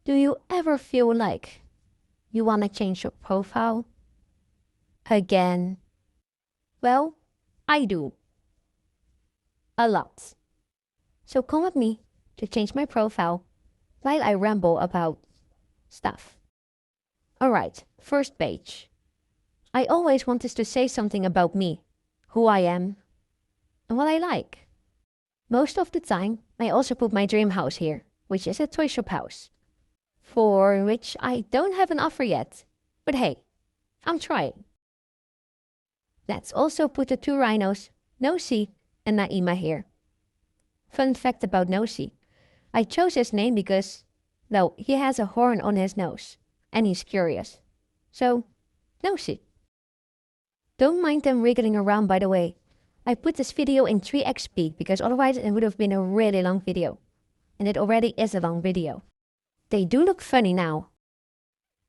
Do you ever feel like you want to change your profile? Again? Well, I do. A lot. So come with me to change my profile while I ramble about stuff. Alright, first page. I always wanted to say something about me, who I am, and what I like. Most of the time, I also put my dream house here, which is a toy shop house, for which I don't have an offer yet. But hey, I'm trying. Let's also put the two rhinos, Nosy and Naima here. Fun fact about Nosy. I chose his name because, well, he has a horn on his nose, and he's curious. So, Nosy. Don't mind them wriggling around, by the way. I put this video in 3x speed because otherwise it would have been a really long video. And it already is a long video. They do look funny now.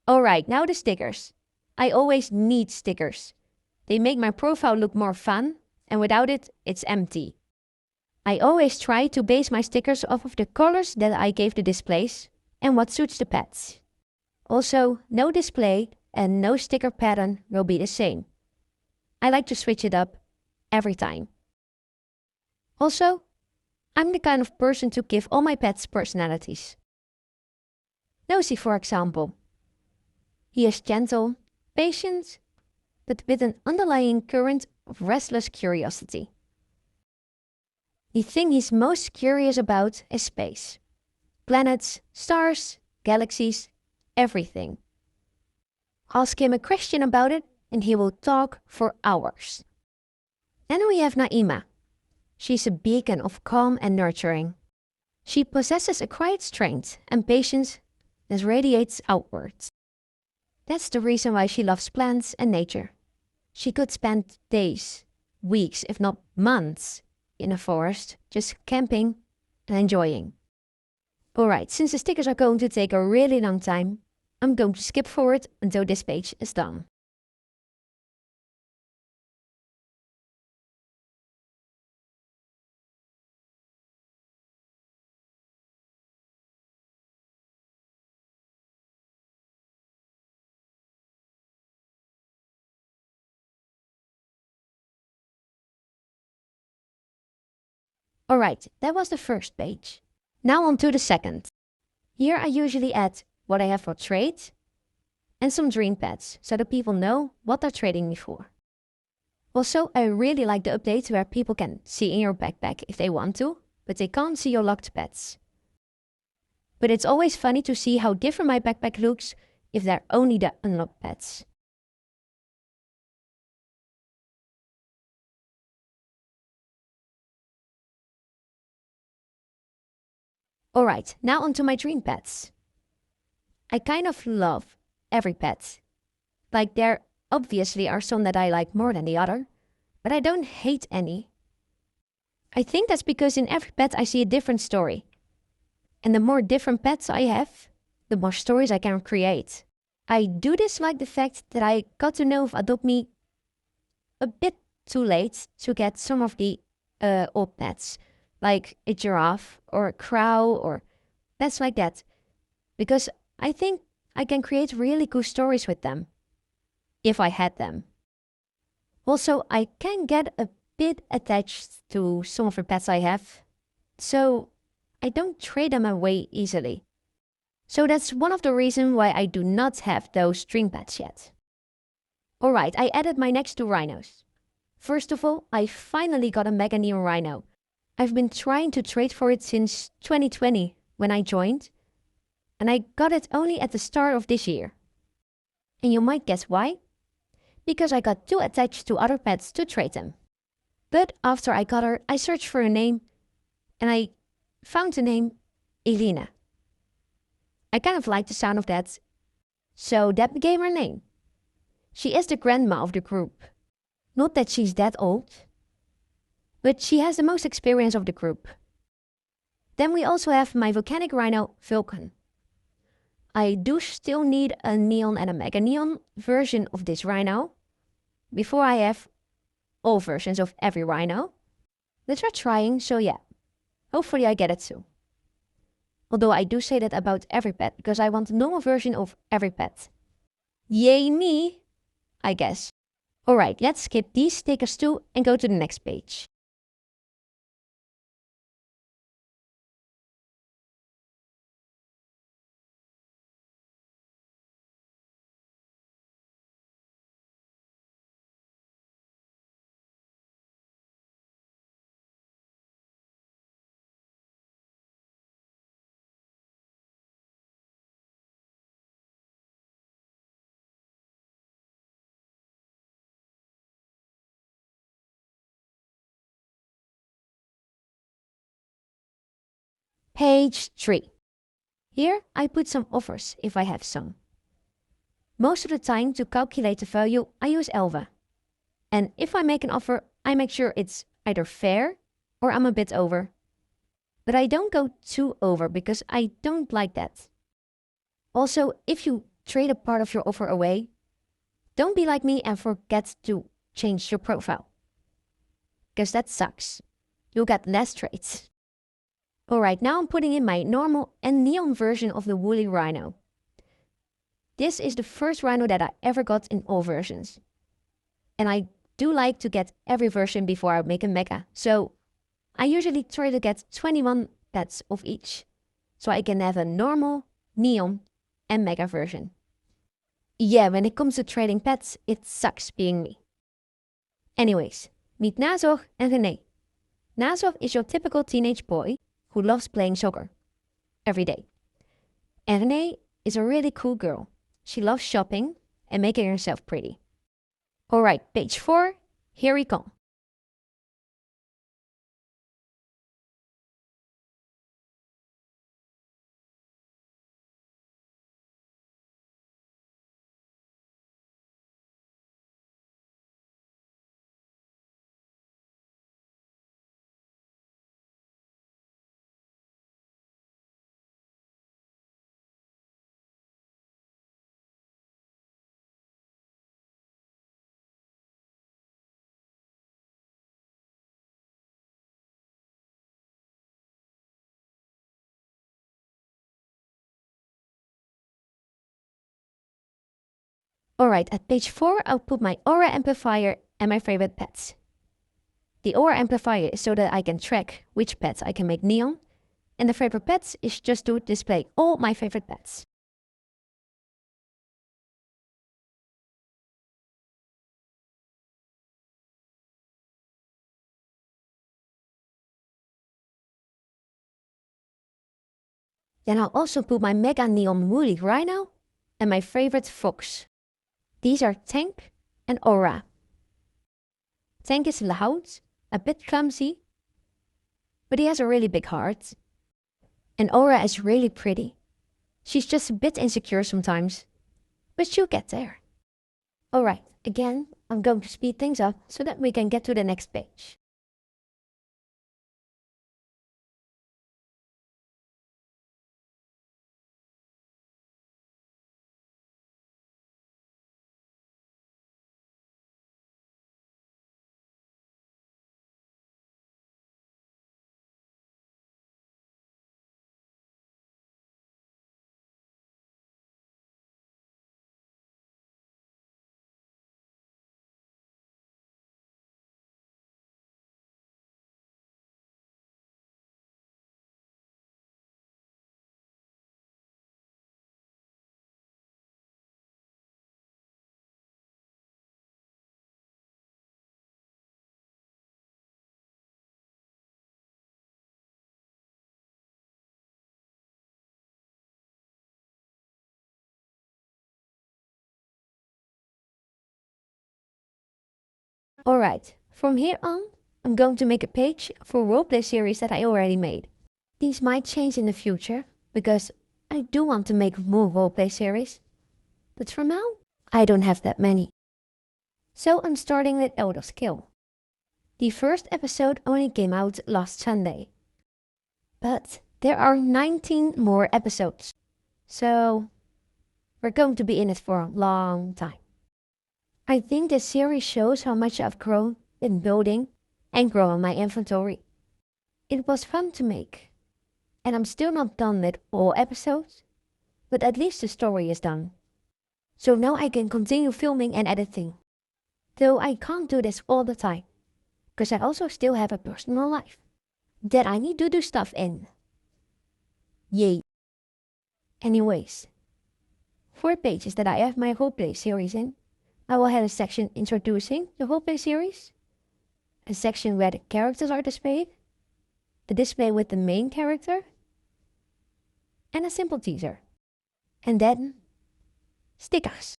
Alright, now the stickers. I always need stickers. They make my profile look more fun, and without it, it's empty. I always try to base my stickers off of the colors that I gave the displays and what suits the pets. Also, no display and no sticker pattern will be the same. I like to switch it up every time. Also, I'm the kind of person to give all my pets personalities. Nosy, for example. He is gentle, patient, but with an underlying current of restless curiosity. The thing he's most curious about is space. Planets, stars, galaxies, everything. Ask him a question about it and he will talk for hours. Then we have Naima. She's a beacon of calm and nurturing. She possesses a quiet strength and patience that radiates outwards. That's the reason why she loves plants and nature. She could spend days, weeks, if not months, in a forest, just camping and enjoying. Alright, since the stickers are going to take a really long time, I'm going to skip forward until this page is done. Alright, that was the first page. Now on to the second. Here I usually add what I have for trade and some dream pets so that people know what they're trading me for. Also, I really like the update where people can see in your backpack if they want to, but they can't see your locked pets. But it's always funny to see how different my backpack looks if they're only the unlocked pets. Alright, now onto my dream pets. I kind of love every pet. Like there obviously are some that I like more than the other, but I don't hate any. I think that's because in every pet I see a different story. And the more different pets I have, the more stories I can create. I do dislike the fact that I got to know of Adopt Me a bit too late to get some of the old pets, like a giraffe or a crow or pets like that, because I think I can create really cool stories with them, if I had them. Also, I can get a bit attached to some of the pets I have, so I don't trade them away easily. So that's one of the reasons why I do not have those dream pets yet. Alright, I added my next two rhinos. First of all, I finally got a Mega Neon Rhino. I've been trying to trade for it since 2020 when I joined, and I got it only at the start of this year. And you might guess why? Because I got too attached to other pets to trade them. But after I got her, I searched for a name, and I found the name Elena. I kind of liked the sound of that, so that became her name. She is the grandma of the group. Not that she's that old, but she has the most experience of the group. Then we also have my volcanic rhino, Vulcan. I do still need a neon and a mega neon version of this rhino before I have all versions of every rhino. Let's try trying, so yeah, hopefully I get it soon. Although I do say that about every pet because I want a normal version of every pet. Yay me, I guess. Alright, let's skip these stickers too and go to the next page. Page 3. Here I put some offers if I have some. Most of the time to calculate the value I use Elva. And if I make an offer, I make sure it's either fair or I'm a bit over. But I don't go too over because I don't like that. Also, if you trade a part of your offer away, don't be like me and forget to change your profile. Because that sucks. You'll get less trades. Alright, now I'm putting in my normal and neon version of the woolly rhino. This is the first rhino that I ever got in all versions. And I do like to get every version before I make a mecha. So I usually try to get 21 pets of each. So I can have a normal, neon and mega version. Yeah, when it comes to trading pets, it sucks being me. Anyways, meet Nazor and René. Nazor is your typical teenage boy who loves playing soccer every day. And René is a really cool girl. She loves shopping and making herself pretty. Alright, page 4, here we come. Alright, at page 4, I'll put my aura amplifier and my favorite pets. The aura amplifier is so that I can track which pets I can make neon, and the favorite pets is just to display all my favorite pets. Then I'll also put my mega neon woolly rhino and my favorite fox. These are Tank and Aura. Tank is loud, a bit clumsy, but he has a really big heart. And Aura is really pretty. She's just a bit insecure sometimes, but she'll get there. Alright, again, I'm going to speed things up so that we can get to the next page. Alright, from here on, I'm going to make a page for roleplay series that I already made. These might change in the future, because I do want to make more roleplay series. But for now, I don't have that many. So I'm starting with Elder's Kill. The first episode only came out last Sunday. But there are 19 more episodes. So we're going to be in it for a long time. I think this series shows how much I've grown in building and growing my inventory. It was fun to make. And I'm still not done with all episodes, but at least the story is done. So now I can continue filming and editing. Though I can't do this all the time, because I also still have a personal life that I need to do stuff in. Yay. Anyways, 4 pages that I have my roleplay series in. I will have a section introducing the roleplay series, a section where the characters are displayed, the display with the main character, and a simple teaser. And then, stickers.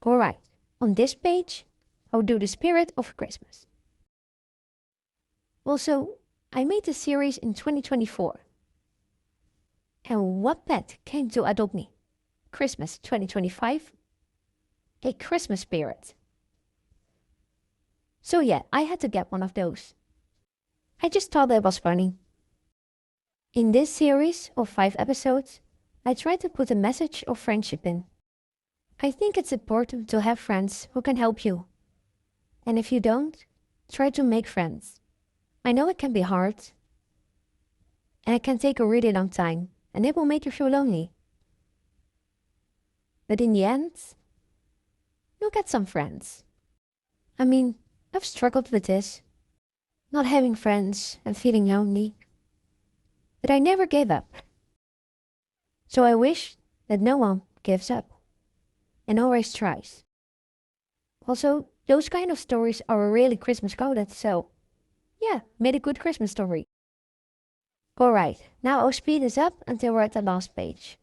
Alright, on this page, I'll do the spirit of Christmas. Also, I made this series in 2024. And what pet came to adopt me? Christmas 2025? A Christmas spirit. So yeah, I had to get one of those. I just thought that was funny. In this series of 5 episodes, I try to put a message of friendship in. I think it's important to have friends who can help you. And if you don't, try to make friends. I know it can be hard. And it can take a really long time, and it will make you feel lonely. But in the end, you'll get some friends. I mean, I've struggled with this, not having friends and feeling lonely. But I never gave up. So I wish that no one gives up and always tries. Also, those kind of stories are really Christmas coded, so yeah, made a good Christmas story. Alright, now I'll speed this up until we're at the last page.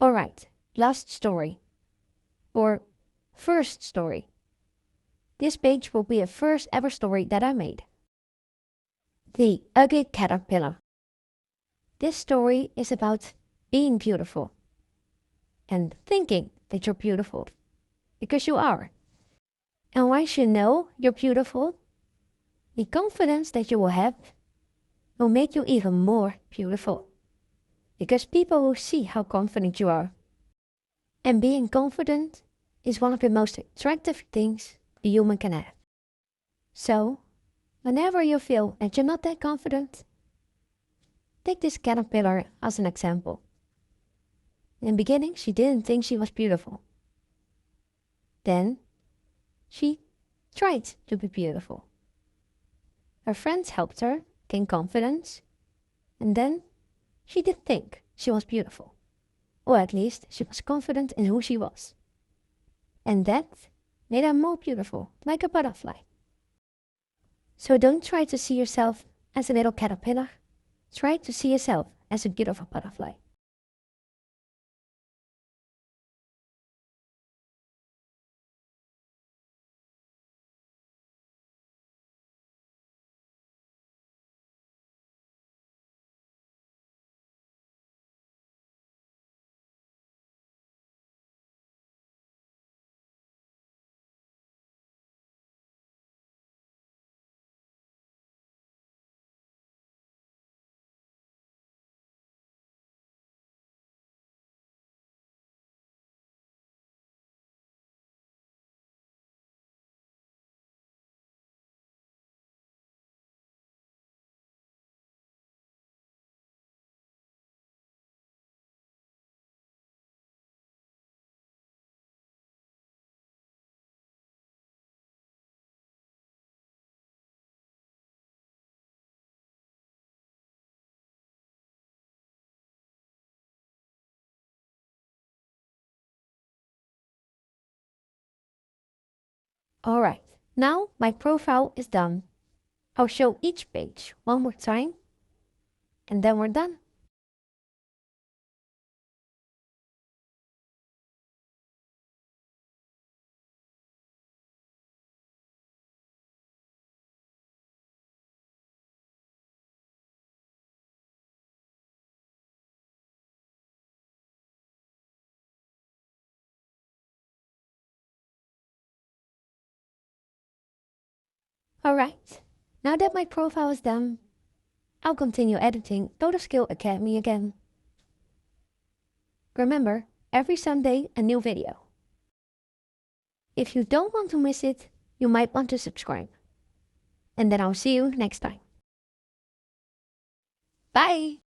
Alright, last story. Or first story. This page will be a first ever story that I made. The Ugly Caterpillar. This story is about being beautiful and thinking that you're beautiful, because you are. And once you know you're beautiful, the confidence that you will have will make you even more beautiful, because people will see how confident you are. And being confident is one of the most attractive things the human can have. So, whenever you feel that you're not that confident, take this caterpillar as an example. In the beginning, she didn't think she was beautiful. Then, she tried to be beautiful. Her friends helped her gain confidence, and then she did think she was beautiful. Or at least she was confident in who she was. And that made her more beautiful, like a butterfly. So don't try to see yourself as a little caterpillar. Try to see yourself as a beautiful butterfly. Alright, now my profile is done. I'll show each page one more time, and then we're done. Alright, now that my profile is done, I'll continue editing Total Skill Academy again. Remember, every Sunday a new video. If you don't want to miss it, you might want to subscribe. And then I'll see you next time. Bye!